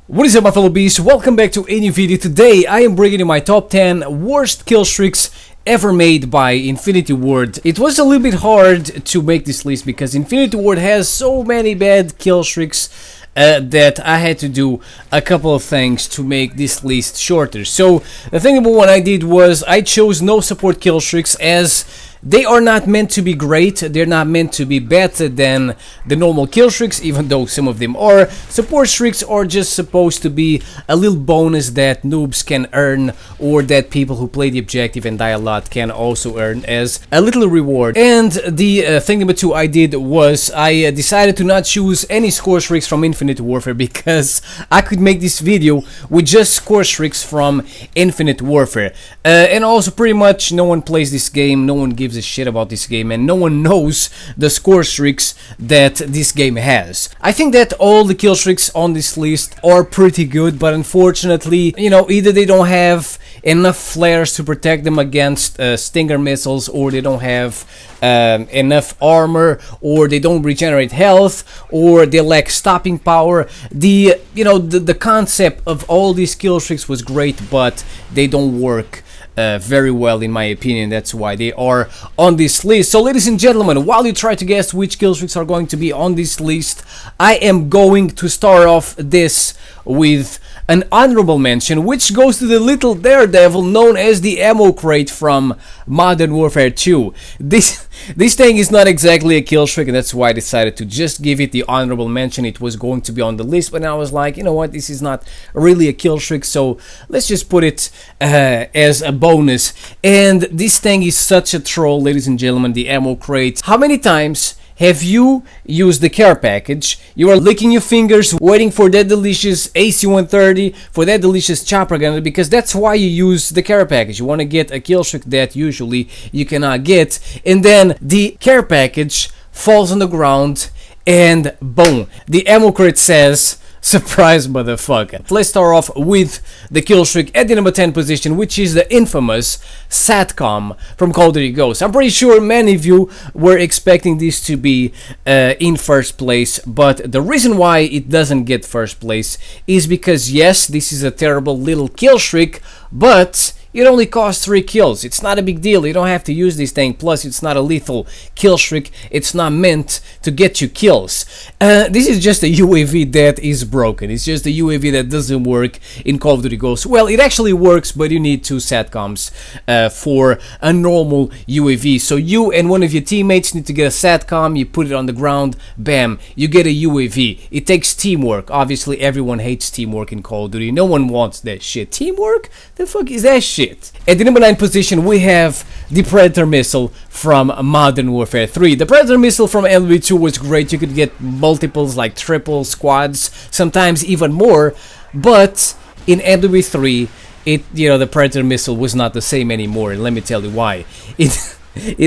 What is up, my fellow beasts? Welcome back to a new video. Today I am bringing you my top 10 worst kill streaks ever made by Infinity Ward. It was a little bit hard to make this list because Infinity Ward has so many bad kill streaks that I had to do a couple of things to make this list shorter. So the thing about what I did was I chose no support kill streaks as they are not meant to be great, they're not meant to be better than the normal kill streaks, even though some of them are. Support streaks are just supposed to be a little bonus that noobs can earn, or that people who play the objective and die a lot can also earn as a little reward. And the thing number two I did was I decided to not choose any score streaks from Infinite Warfare because I could make this video with just score streaks from Infinite Warfare. And also pretty much no one plays this game, no one gives a shit about this game, and no one knows the score streaks that this game has. I think that all the kill streaks on this list are pretty good, but unfortunately, you know, either they don't have enough flares to protect them against stinger missiles, or they don't have enough armor, or they don't regenerate health, or they lack stopping power. The concept of all these kill streaks was great, but they don't work very well in my opinion. That's why they are on this list. So ladies and gentlemen, while you try to guess which kill streaks are going to be on this list, I am going to start off this with an honorable mention, which goes to the little daredevil known as the ammo crate from Modern Warfare 2. This thing is not exactly a kill streak, and that's why I decided to just give it the honorable mention. It was going to be on the list, but I was like, you know what, this is not really a kill streak, so let's just put it as a bonus. And this thing is such a troll, ladies and gentlemen, the ammo crate. How many times have you used the care package? You are licking your fingers, waiting for that delicious AC-130, for that delicious chopper gun, because that's why you use the care package. You want to get a kill streak that usually you cannot get, and then the care package falls on the ground, and boom, the ammo crate says, surprise, motherfucker. Let's start off with the kill streak at the number 10 position, which is the infamous Satcom from Call of Duty Ghosts. I'm pretty sure many of you were expecting this to be in first place, but the reason why it doesn't get first place is because, yes, this is a terrible little kill streak, but it only costs 3 kills. It's not a big deal. You don't have to use this thing. Plus, it's not a lethal kill streak. It's not meant to get you kills. This is just a UAV that is broken. It's just a UAV that doesn't work in Call of Duty Ghosts. Well, it actually works, but you need 2 Satcoms for a normal UAV. So you and one of your teammates need to get a Satcom. You put it on the ground. Bam. You get a UAV. It takes teamwork. Obviously, everyone hates teamwork in Call of Duty. No one wants that shit. Teamwork? The fuck is that shit? At the number 9 position, we have the Predator missile from Modern Warfare 3. The Predator missile from MW2 was great. You could get multiples, like triple, squads, sometimes even more. But in MW3, the Predator missile was not the same anymore, and let me tell you why. In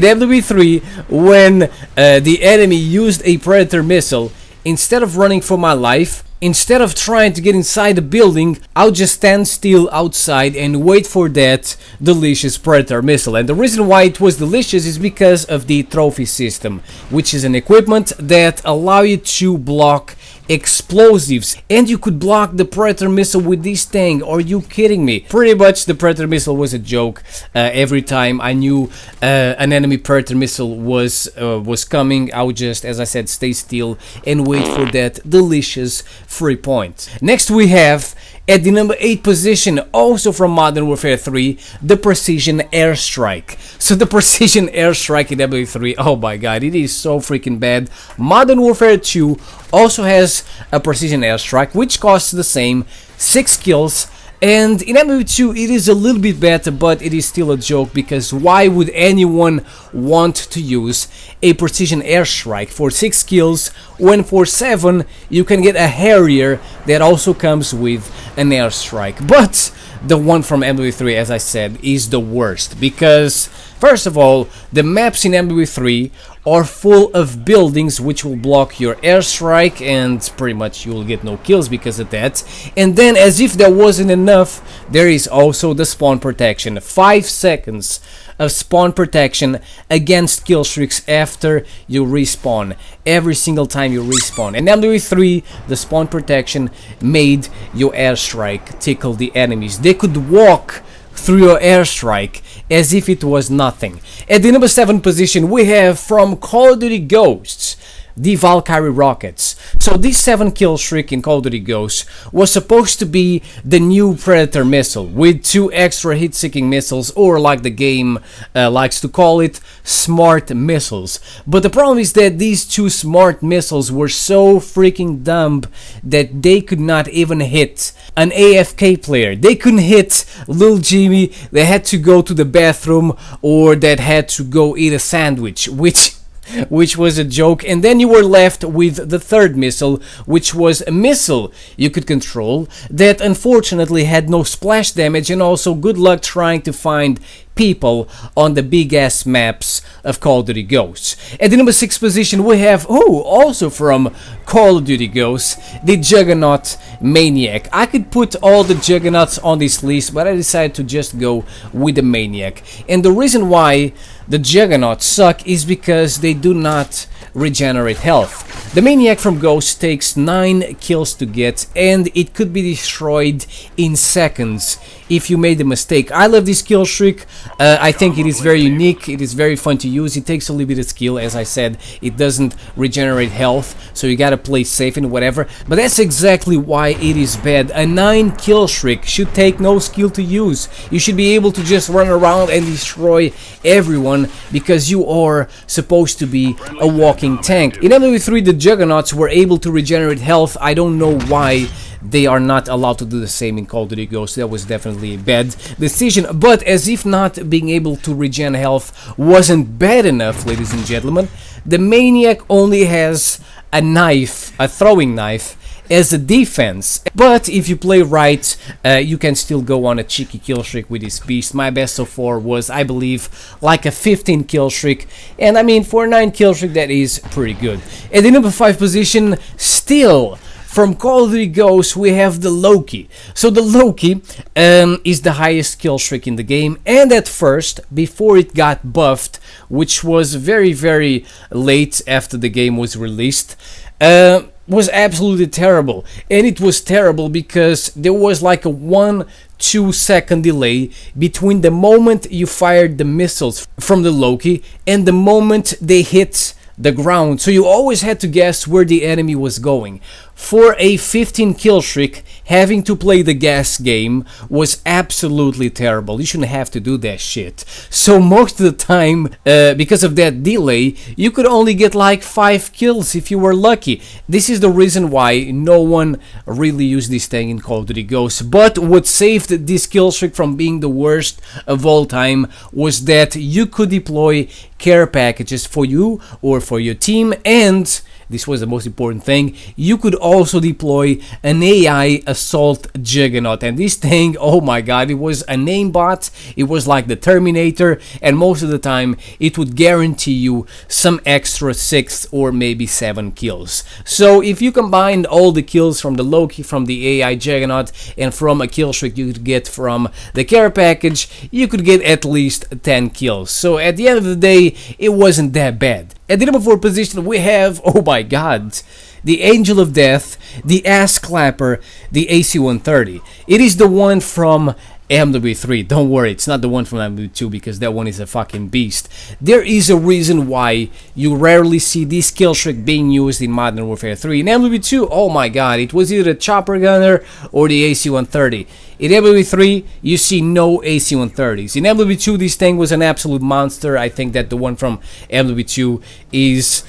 MW3, when the enemy used a Predator missile, instead of running for my life, instead of trying to get inside the building, I'll just stand still outside and wait for that delicious Predator missile. And the reason why it was delicious is because of the trophy system, which is an equipment that allow you to block explosives, and you could block the Predator missile with this thing. Are you kidding me? Pretty much the Predator missile was a joke. Every time I knew an enemy Predator missile was coming, I would just, as I said, stay still and wait for that delicious free point. Next we have, at the number 8 position, also from Modern Warfare 3, the Precision Airstrike. So the Precision Airstrike in W3, oh my god, it is so freaking bad. Modern Warfare 2 also has a Precision Airstrike, which costs the same, 6 kills. And in MW2 it is a little bit better, but it is still a joke, because why would anyone want to use a Precision Airstrike for 6 kills when for 7 you can get a Harrier that also comes with an airstrike? But the one from MW3, as I said, is the worst, because first of all, the maps in MW3 are full of buildings which will block your airstrike, and pretty much you will get no kills because of that. And then, as if that wasn't enough, there is also the spawn protection. 5 seconds of spawn protection against kill streaks after you respawn, every single time you respawn. And MW3, the spawn protection made your airstrike tickle the enemies. They could walk through your airstrike as if it was nothing. At the number 7 position, we have from Call of Duty Ghosts, the Valkyrie rockets. So this 7 kill streak in Call of Duty Ghosts was supposed to be the new Predator missile with 2 extra hit-seeking missiles, or like the game likes to call it, smart missiles. But the problem is that these 2 smart missiles were so freaking dumb that they could not even hit an AFK player. They couldn't hit Lil Jimmy. They had to go to the bathroom, or that had to go eat a sandwich, which was a joke. And then you were left with the 3rd missile, which was a missile you could control that unfortunately had no splash damage, and also good luck trying to find people on the big ass maps of Call of Duty Ghosts. At the number 6 position, we have, also from Call of Duty Ghosts, the Juggernaut Maniac. I could put all the Juggernauts on this list, but I decided to just go with the Maniac. And the reason why the Juggernauts suck is because they do not regenerate health. The Maniac from Ghost takes 9 kills to get, and it could be destroyed in seconds if you made a mistake. I love this kill streak. I think it is very unique. It is very fun to use. It takes a little bit of skill. As I said, it doesn't regenerate health, so you gotta play safe and whatever. But that's exactly why it is bad. A 9 kill streak should take no skill to use. You should be able to just run around and destroy everyone, because you are supposed to be a walking tank. In MW3, the Juggernauts were able to regenerate health. I don't know why they are not allowed to do the same in Call of Duty Ghosts. That was definitely a bad decision. But as if not being able to regen health wasn't bad enough, ladies and gentlemen, the Maniac only has a knife, a throwing knife, as a defense. But if you play right, you can still go on a cheeky kill streak with this beast. My best so far was, I believe, like a 15 kill streak, and I mean, for a 9 kill streak, that is pretty good. At the number 5 position, still from Call of Duty Ghosts, we have the Loki. So the Loki is the highest kill streak in the game, and at first, before it got buffed, which was very, very late after the game was released, was absolutely terrible. And it was terrible because there was like a 1-2 second delay between the moment you fired the missiles from the Loki and the moment they hit the ground, so you always had to guess where the enemy was going. For a 15 kill streak, having to play the guess game was absolutely terrible. You shouldn't have to do that shit. So most of the time, because of that delay, you could only get like 5 kills if you were lucky. This is the reason why no one really used this thing in Call of Duty Ghosts. But what saved this kill streak from being the worst of all time was that you could deploy care packages for you or for your team, and this was the most important thing, you could also deploy an AI assault Juggernaut. And this thing, oh my god, it was a namebot, it was like the Terminator, and most of the time it would guarantee you some extra 6 or maybe 7 kills. So if you combined all the kills from the Loki, from the AI Juggernaut, and from a kill streak you could get from the care package, you could get at least 10 kills. So at the end of the day, it wasn't that bad. At the number 4 position, we have, oh my god, the Angel of Death, the Ass Clapper, the AC-130. It is the one from MW3. Don't worry, it's not the one from MW2, because that one is a fucking beast. There is a reason why you rarely see this kill streak being used in Modern Warfare 3. In MW2, oh my god, it was either the Chopper Gunner or the AC-130. In MW3, you see no AC-130s. In MW2, this thing was an absolute monster. I think that the one from MW2 is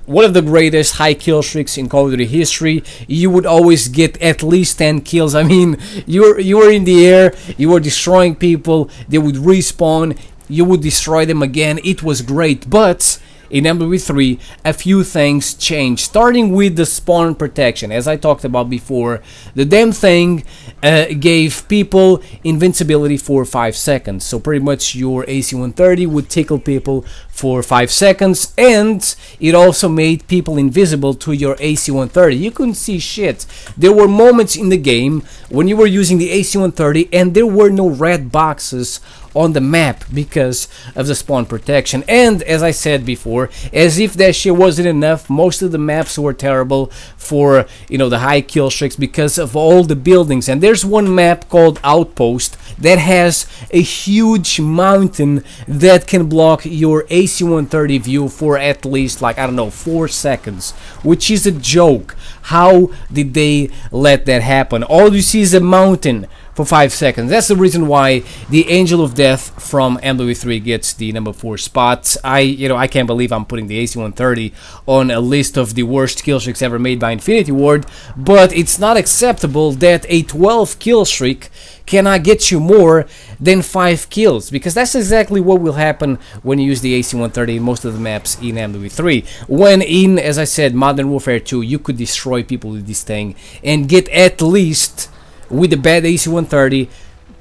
one of the greatest high kill streaks in Call of Duty history. You would always get at least 10 kills. I mean, you were in the air, you were destroying people, they would respawn, you would destroy them again. It was great, but in MW3, a few things changed, starting with the spawn protection. As I talked about before, the damn thing gave people invincibility for 5 seconds. So pretty much your AC-130 would tickle people for 5 seconds, and it also made people invisible to your AC-130. You couldn't see shit. There were moments in the game when you were using the AC-130 and there were no red boxes on the map because of the spawn protection. And as I said before, as if that shit wasn't enough, most of the maps were terrible for, you know, the high kill streaks because of all the buildings. And there's one map called Outpost that has a huge mountain that can block your AC-130 view for at least, like, I don't know, 4 seconds, which is a joke. How did they let that happen? All you see is a mountain for 5 seconds. That's the reason why the Angel of Death from MW3 gets the number 4 spot. I can't believe I'm putting the AC-130 on a list of the worst kill streaks ever made by Infinity Ward, but it's not acceptable that a 12 kill streak cannot get you more than 5 kills, because that's exactly what will happen when you use the AC-130 in most of the maps in MW3. When in, as I said, Modern Warfare 2, you could destroy people with this thing and get at least, with the bad AC-130,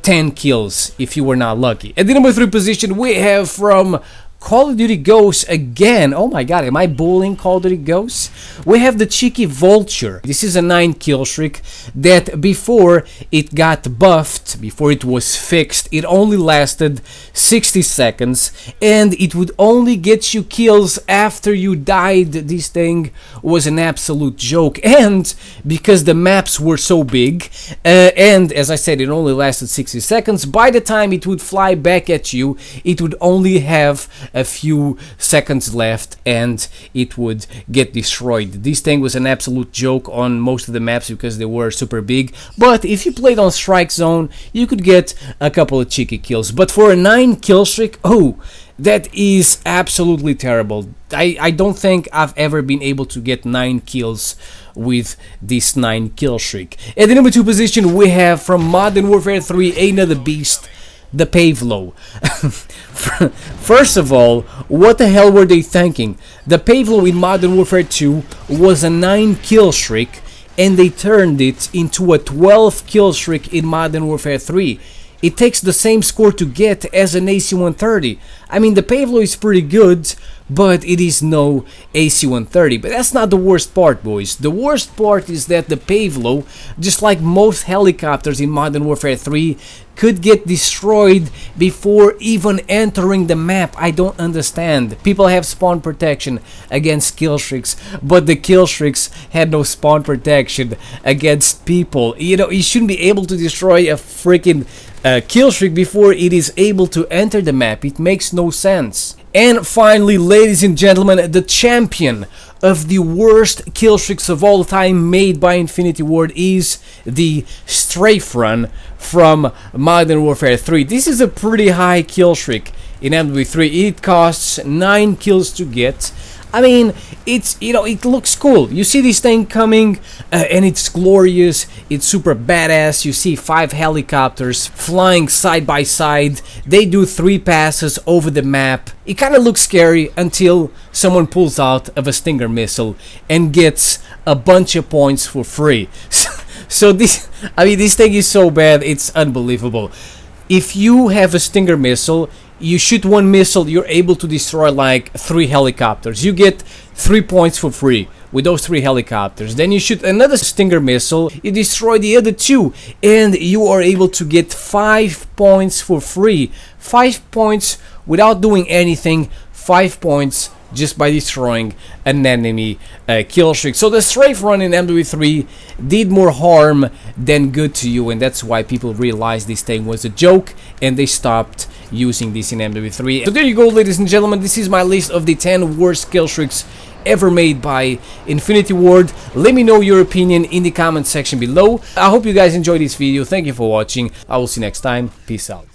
10 kills if you were not lucky. At the number 3 position, we have from Call of Duty Ghosts again. Oh my god, am I bullying Call of Duty Ghosts? We have the cheeky Vulture. This is a 9 kill streak that before it got buffed, before it was fixed, it only lasted 60 seconds and it would only get you kills after you died. This thing was an absolute joke, and because the maps were so big and as I said, it only lasted 60 seconds, by the time it would fly back at you, it would only have a few seconds left and it would get destroyed. This thing was an absolute joke on most of the maps because they were super big, but if you played on Strike Zone, you could get a couple of cheeky kills. But for a 9 kill streak, oh, that is absolutely terrible. I don't think I've ever been able to get 9 kills with this 9 kill streak. At the number 2 position, we have from Modern Warfare 3 another beast, the Pave Low. First of all, what the hell were they thinking? The Pave Low in Modern Warfare 2 was a 9 kill streak and they turned it into a 12 kill streak in Modern Warfare 3. It takes the same score to get as an AC-130. I mean, the Pave Low is pretty good, but it is no AC-130. But that's not the worst part, boys. The worst part is that the Pave Low, just like most helicopters in Modern Warfare 3, could get destroyed before even entering the map. I don't understand. People have spawn protection against kill streaks, but the kill streaks had no spawn protection against people. You know, you shouldn't be able to destroy a freaking kill streak before it is able to enter the map. It makes no sense. And finally, ladies and gentlemen, the champion of the worst kill streaks of all time made by Infinity Ward is the Strafe run from Modern Warfare 3. This is a pretty high kill streak in MW3. It costs 9 kills to get. I mean, it's, you know, it looks cool. You see this thing coming and it's glorious. It's super badass. You see 5 helicopters flying side by side. They do 3 passes over the map. It kind of looks scary until someone pulls out of a Stinger missile and gets a bunch of points for free. So this, I mean, this thing is so bad, it's unbelievable. If you have a Stinger missile, you shoot 1 missile, you're able to destroy like 3 helicopters. You get 3 points for free with those 3 helicopters. Then you shoot another Stinger missile, you destroy the other 2, and you are able to get 5 points for free. 5 points without doing anything, 5 points just by destroying an enemy kill streak. So the Strafe run in MW3 did more harm than good to you, and that's why people realized this thing was a joke and they stopped using this in MW3. So there you go, ladies and gentlemen, this is my list of the 10 worst kill streaks ever made by Infinity Ward. Let me know your opinion in the comment section below. I hope you guys enjoyed this video. Thank you for watching. I will see you next time. Peace out.